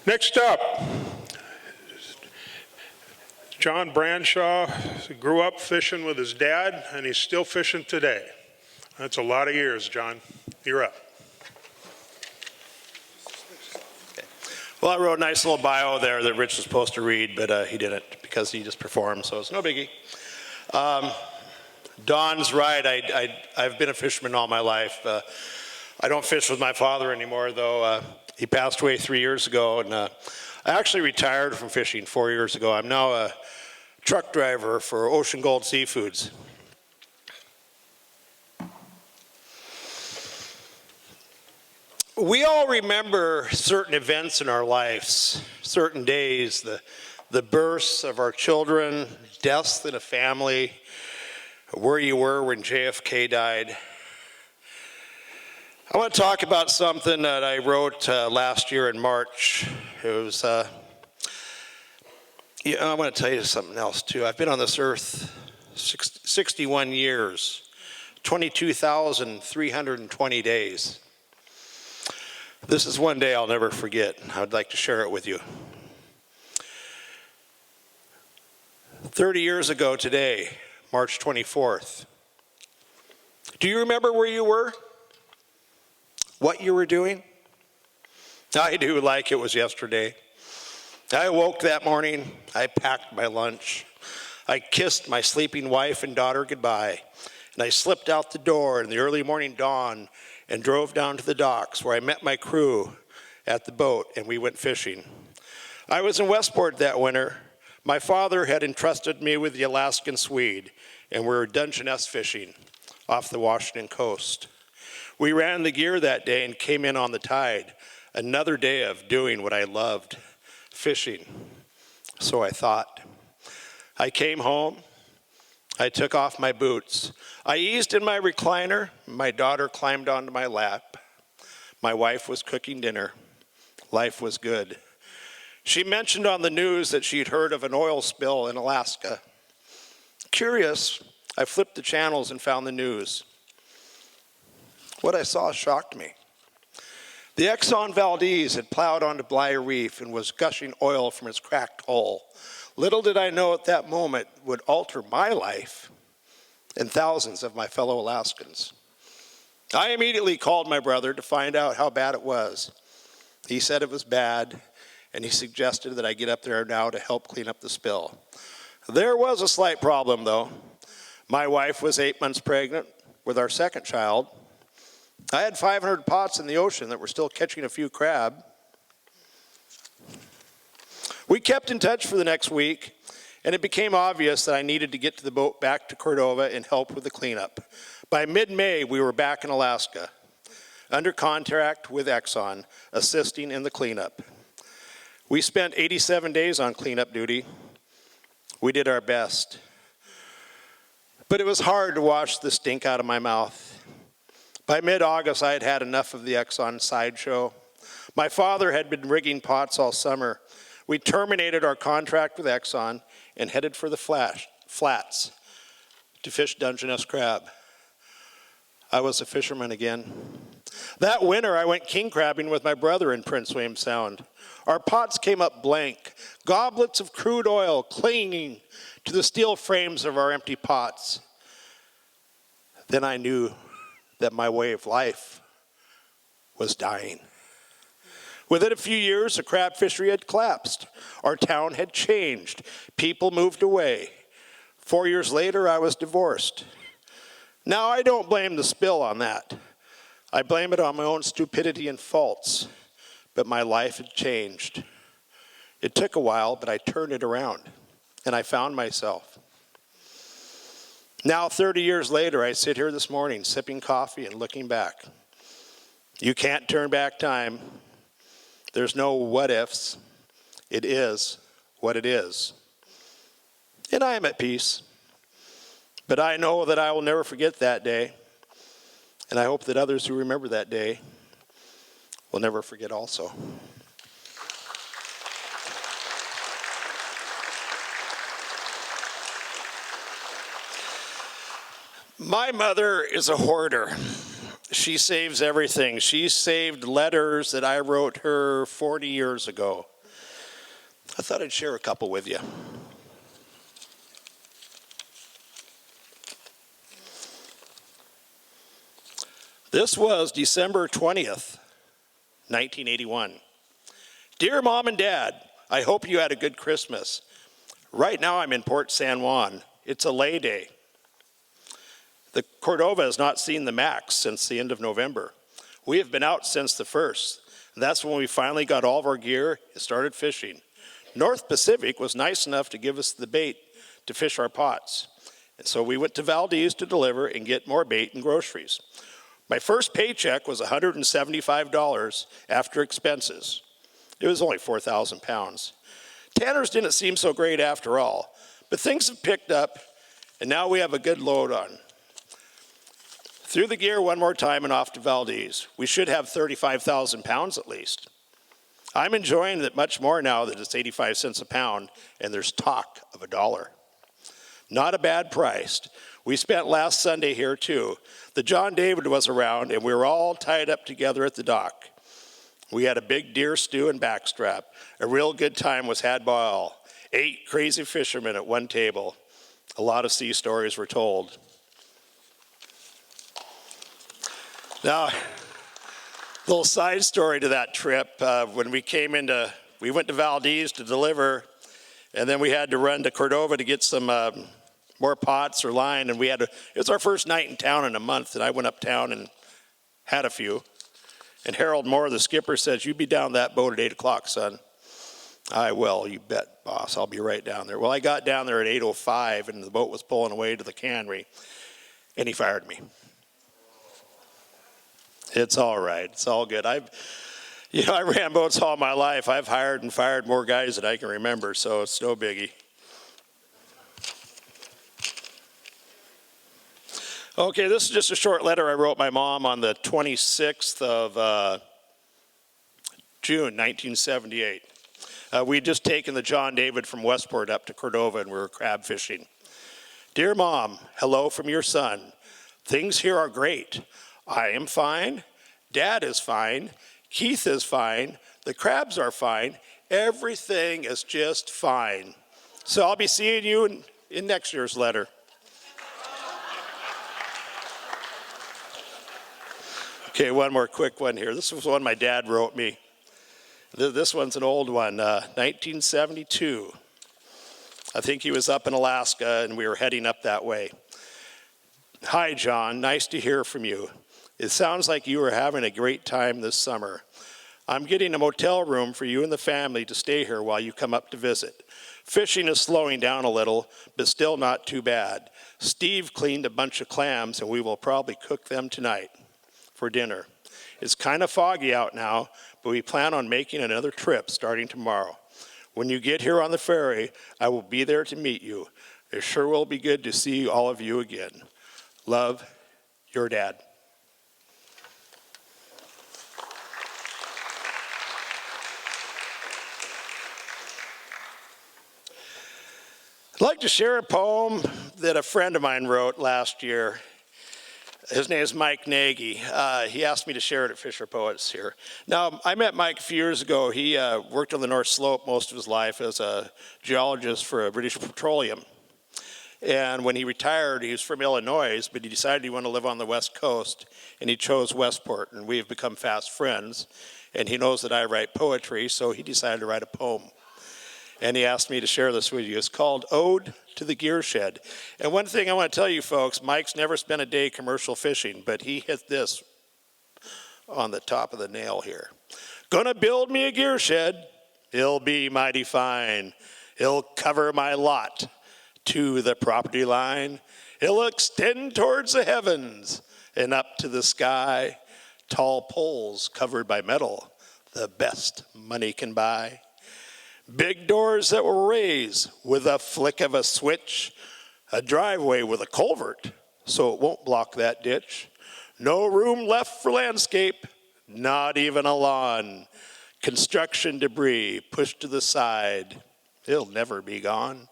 Next up, John Branshaw grew up fishing with his dad, and he's still fishing today. That's a lot of years, John. You're up. Well, I wrote a nice little bio there that Rich was supposed to read, but he didn't because he just performed, so it's no biggie. Don's right. I've been a fisherman all my life. I don't fish with my father anymore, though. He passed away 3 years ago, and I actually retired from fishing 4 years ago. I'm now a truck driver for Ocean Gold Seafoods. We all remember certain events in our lives, certain days, the births of our children, deaths in a family, where you were when JFK died. I want to talk about something that I wrote last year in March. It was, I want to tell you something else too. I've been on this earth 61 years, 22,320 days. This is one day I'll never forget. I'd like to share it with you. 30 years ago today, March 24th. Do you remember where you were? What you were doing? I do, like it was yesterday. I woke that morning, I packed my lunch. I kissed my sleeping wife and daughter goodbye, and I slipped out the door in the early morning dawn and drove down to the docks where I met my crew at the boat, and we went fishing. I was in Westport that winter. My father had entrusted me with the Alaskan Swede, and we were Dungeness fishing off the Washington coast. We ran the gear that day and came in on the tide. Another day of doing what I loved, fishing. So I thought. I came home. I took off my boots. I eased in my recliner. My daughter climbed onto my lap. My wife was cooking dinner. Life was good. She mentioned on the news that she'd heard of an oil spill in Alaska. Curious, I flipped the channels and found the news. What I saw shocked me. The Exxon Valdez had plowed onto Bligh Reef and was gushing oil from its cracked hull. Little did I know at that moment would alter my life and thousands of my fellow Alaskans. I immediately called my brother to find out how bad it was. He said it was bad, and he suggested that I get up there now to help clean up the spill. There was a slight problem, though. My wife was 8 months pregnant with our second child. I had 500 pots in the ocean that were still catching a few crab. We kept in touch for the next week, and it became obvious that I needed to get to the boat back to Cordova and help with the cleanup. By mid-May, we were back in Alaska, under contract with Exxon, assisting in the cleanup. We spent 87 days on cleanup duty. We did our best. But it was hard to wash the stink out of my mouth. By mid-August, I had had enough of the Exxon sideshow. My father had been rigging pots all summer. We terminated our contract with Exxon and headed for the flats to fish Dungeness crab. I was a fisherman again. That winter, I went king crabbing with my brother in Prince William Sound. Our pots came up blank, goblets of crude oil clinging to the steel frames of our empty pots. Then I knew that my way of life was dying. Within a few years, the crab fishery had collapsed. Our town had changed. People moved away. 4 years later, I was divorced. Now, I don't blame the spill on that. I blame it on my own stupidity and faults. But my life had changed. It took a while, but I turned it around, and I found myself. Now, 30 years later, I sit here this morning, sipping coffee and looking back. You can't turn back time. There's no what ifs. It is what it is. And I am at peace. But I know that I will never forget that day. And I hope that others who remember that day will never forget also. My mother is a hoarder. She saves everything. She saved letters that I wrote her 40 years ago. I thought I'd share a couple with you. This was December 20th, 1981. Dear Mom and Dad, I hope you had a good Christmas. Right now I'm in Port San Juan. It's a lay day. The Cordova has not seen the max since the end of November. We have been out since the 1st. And that's when we finally got all of our gear and started fishing. North Pacific was nice enough to give us the bait to fish our pots. And so we went to Valdez to deliver and get more bait and groceries. My first paycheck was $175 after expenses. It was only 4,000 pounds. Tanners didn't seem so great after all, but things have picked up, and now we have a good load on. Through the gear one more time and off to Valdez. We should have 35,000 pounds at least. I'm enjoying it much more now that it's 85 cents a pound, and there's talk of $1. Not a bad price. We spent last Sunday here too. The John David was around, and we were all tied up together at the dock. We had a big deer stew and backstrap. A real good time was had by all. 8 crazy fishermen at one table. A lot of sea stories were told. Now, little side story to that trip. When we went to Valdez to deliver, and then we had to run to Cordova to get some more pots or line, and it was our first night in town in a month, and I went uptown and had a few. And Harold Moore, the skipper, says, "You be down that boat at 8 o'clock, son." I will, you bet, boss. I'll be right down there. Well, I got down there at 8:05, and the boat was pulling away to the cannery, and he fired me. It's all right. It's all good. I ran boats all my life. I've hired and fired more guys than I can remember, so it's no biggie. Okay, this is just a short letter I wrote my mom on the 26th of June, 1978. We'd just taken the John David from Westport up to Cordova, and we were crab fishing. Dear Mom, hello from your son. Things here are great. I am fine. Dad is fine. Keith is fine. The crabs are fine. Everything is just fine. So I'll be seeing you in next year's letter. Okay, one more quick one here. This was one my dad wrote me. This one's an old one, 1972. I think he was up in Alaska and we were heading up that way. Hi, John, nice to hear from you. It sounds like you are having a great time this summer. I'm getting a motel room for you and the family to stay here while you come up to visit. Fishing is slowing down a little, but still not too bad. Steve cleaned a bunch of clams and we will probably cook them tonight for dinner. It's kind of foggy out now, but we plan on making another trip starting tomorrow. When you get here on the ferry, I will be there to meet you. It sure will be good to see all of you again. Love, your dad. I'd like to share a poem that a friend of mine wrote last year. His name is Mike Nagy. He asked me to share it at Fisher Poets here. Now, I met Mike a few years ago. He worked on the North Slope most of his life as a geologist for British Petroleum. And when he retired, he was from Illinois, but he decided he wanted to live on the West Coast, and he chose Westport, and we have become fast friends. And he knows that I write poetry, so he decided to write a poem. And he asked me to share this with you. It's called Ode to the Gear Shed. And one thing I want to tell you folks, Mike's never spent a day commercial fishing, but he hit this on the top of the nail here. Gonna build me a gear shed. It'll be mighty fine. It'll cover my lot to the property line. It'll extend towards the heavens and up to the sky. Tall poles covered by metal, the best money can buy. Big doors that will raise with a flick of a switch. A driveway with a culvert so it won't block that ditch. No room left for landscape, not even a lawn. Construction debris pushed to the side. It'll never be gone.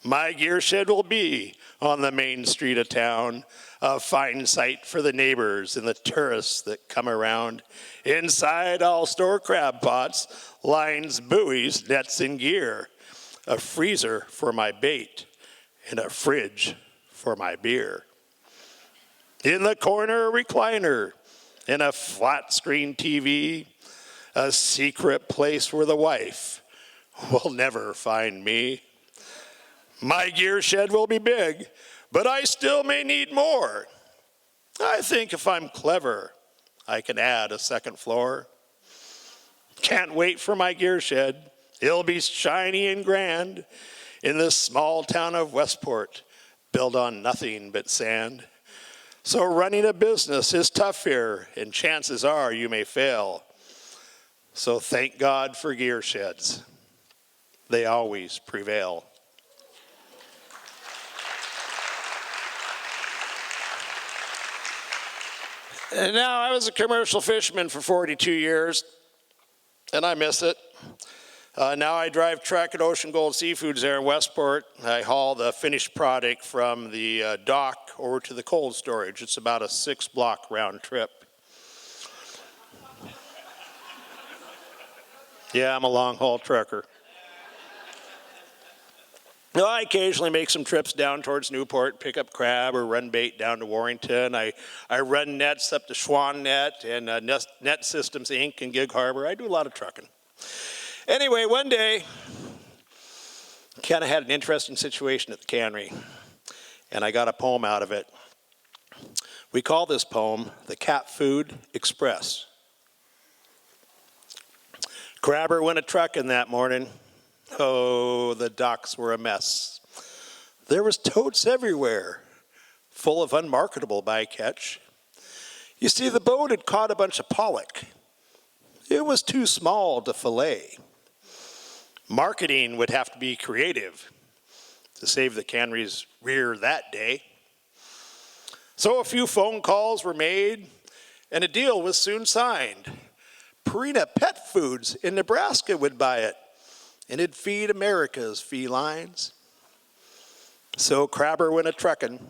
My gear shed will be on the main street of town, a fine sight for the neighbors and the tourists that come around. Inside, I'll store crab pots, lines, buoys, nets, and gear, a freezer for my bait, and a fridge for my beer. In the corner, a recliner and a flat screen TV, a secret place where the wife will never find me. My gear shed will be big, but I still may need more. I think if I'm clever, I can add a second floor. Can't wait for my gear shed. It'll be shiny and grand in this small town of Westport, built on nothing but sand. So running a business is tough here, and chances are you may fail. So thank God for gear sheds. They always prevail. And now I was a commercial fisherman for 42 years, and I miss it. Now I drive truck at Ocean Gold Seafoods there in Westport. I haul the finished product from the dock over to the cold storage. It's about a 6-block round trip. Yeah, I'm a long-haul trucker. Now, I occasionally make some trips down towards Newport, pick up crab or run bait down to Warrington. I run nets up to Schwann Net and Net Systems Inc. in Gig Harbor. I do a lot of trucking. Anyway, one day, kind of had an interesting situation at the cannery, and I got a poem out of it. We call this poem the Cat Food Express. Crabber went a-trucking that morning. Oh, the docks were a mess. There was totes everywhere, full of unmarketable bycatch. You see, the boat had caught a bunch of pollock. It was too small to fillet. Marketing would have to be creative to save the cannery's rear that day. So a few phone calls were made, and a deal was soon signed. Purina Pet Foods in Nebraska would buy it, and it'd feed America's felines. So Crabber went a-trucking.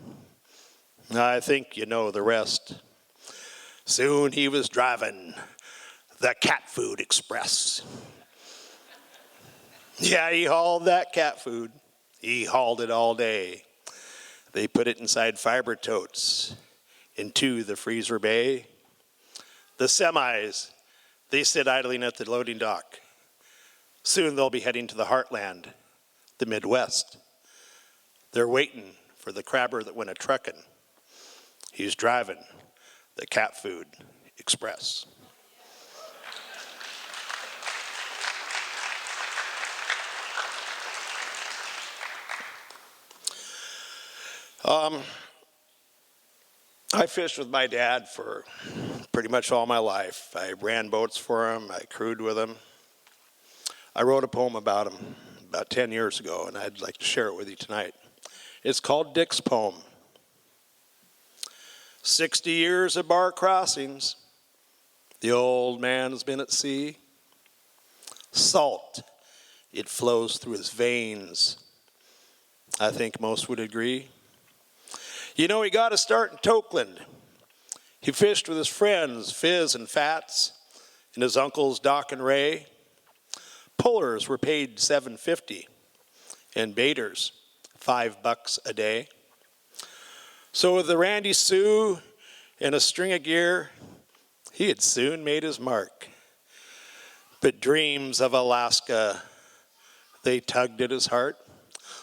I think you know the rest. Soon he was driving the Cat Food Express. Yeah, he hauled that cat food. He hauled it all day. They put it inside fiber totes into the freezer bay. The semis, they sit idling at the loading dock. Soon they'll be heading to the heartland, the Midwest. They're waiting for the crabber that went a-truckin'. He's driving the Cat Food Express. I fished with my dad for pretty much all my life. I ran boats for him. I crewed with him. I wrote a poem about him about 10 years ago, and I'd like to share it with you tonight. It's called Dick's Poem. 60 years of bar crossings. The old man's been at sea. Salt, it flows through his veins. I think most would agree. You know, he got a start in Tokeland. He fished with his friends, Fizz and Fats, and his uncles, Doc and Ray. Pullers were paid $7.50, and baiters $5 a day. So with the Randy Sue and a string of gear, he had soon made his mark. But dreams of Alaska, they tugged at his heart.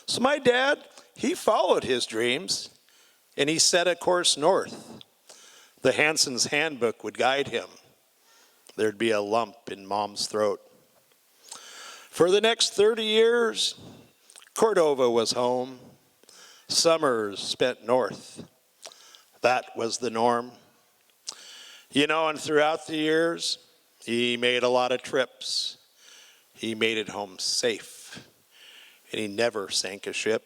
So my dad, he followed his dreams, and he set a course north. The Hanson's handbook would guide him. There'd be a lump in Mom's throat. For the next 30 years, Cordova was home. Summers spent north. That was the norm. You know, and throughout the years, he made a lot of trips. He made it home safe, and he never sank a ship.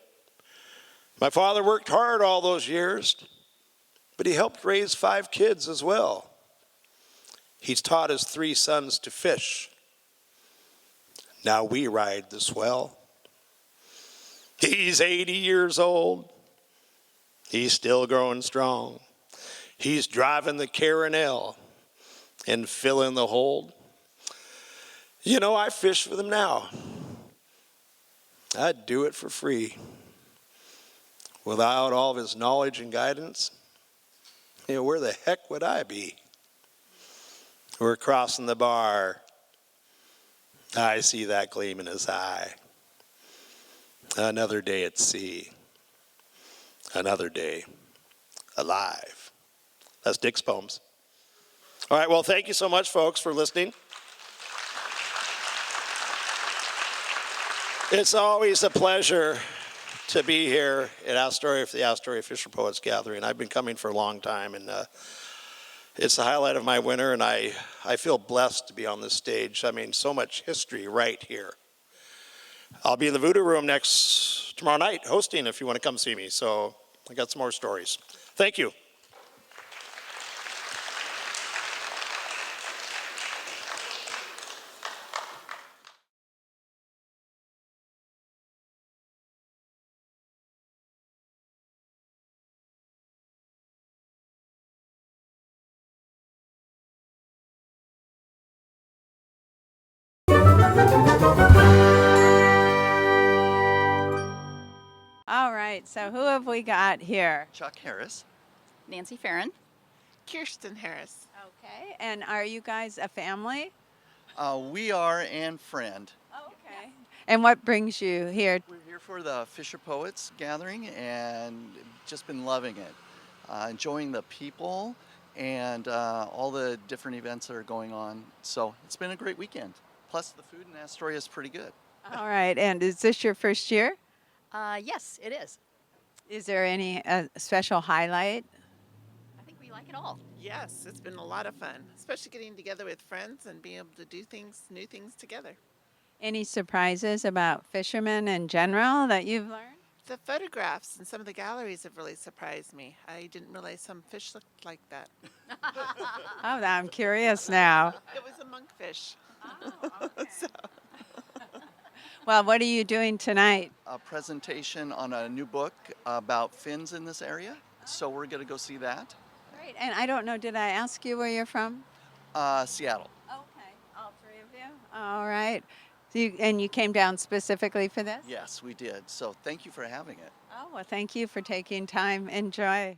My father worked hard all those years, but he helped raise 5 kids as well. He's taught his 3 sons to fish. Now we ride the swell. He's 80 years old. He's still growing strong. He's driving the Carinel and filling the hold. You know, I fish with him now. I'd do it for free. Without all of his knowledge and guidance, you know, where the heck would I be? We're crossing the bar. I see that gleam in his eye. Another day at sea. Another day alive. That's Dick's poems. All right, well, thank you so much, folks, for listening. It's always a pleasure to be here at Astoria for the Astoria Fisher Poets Gathering. I've been coming for a long time, and it's the highlight of my winter, and I feel blessed to be on this stage. I mean, so much history right here. I'll be in the Voodoo Room tomorrow night hosting if you want to come see me, so I got some more stories. Thank you. All right, so who have we got here? Chuck Harris. Nancy Farron. Kirsten Harris. Okay, and are you guys a family? We are and friend. Oh, okay. And what brings you here? We're here for the Fisher Poets Gathering and just been loving it. Enjoying the people and all the different events that are going on. So it's been a great weekend. Plus the food in Astoria is pretty good. All right, and is this your first year? Yes, it is. Is there any special highlight? I think we like it all. Yes, it's been a lot of fun, especially getting together with friends and being able to do new things together. Any surprises about fishermen in general that you've learned? The photographs in some of the galleries have really surprised me. I didn't realize some fish looked like that. Oh, I'm curious now. It was a monkfish. Oh, okay. Well, what are you doing tonight? A presentation on a new book about fins in this area. So we're going to go see that. Great, and I don't know, did I ask you where you're from? Seattle. Okay, all three of you? All right. So you came down specifically for this? Yes, we did. So thank you for having it. Oh, well, thank you for taking time. Enjoy.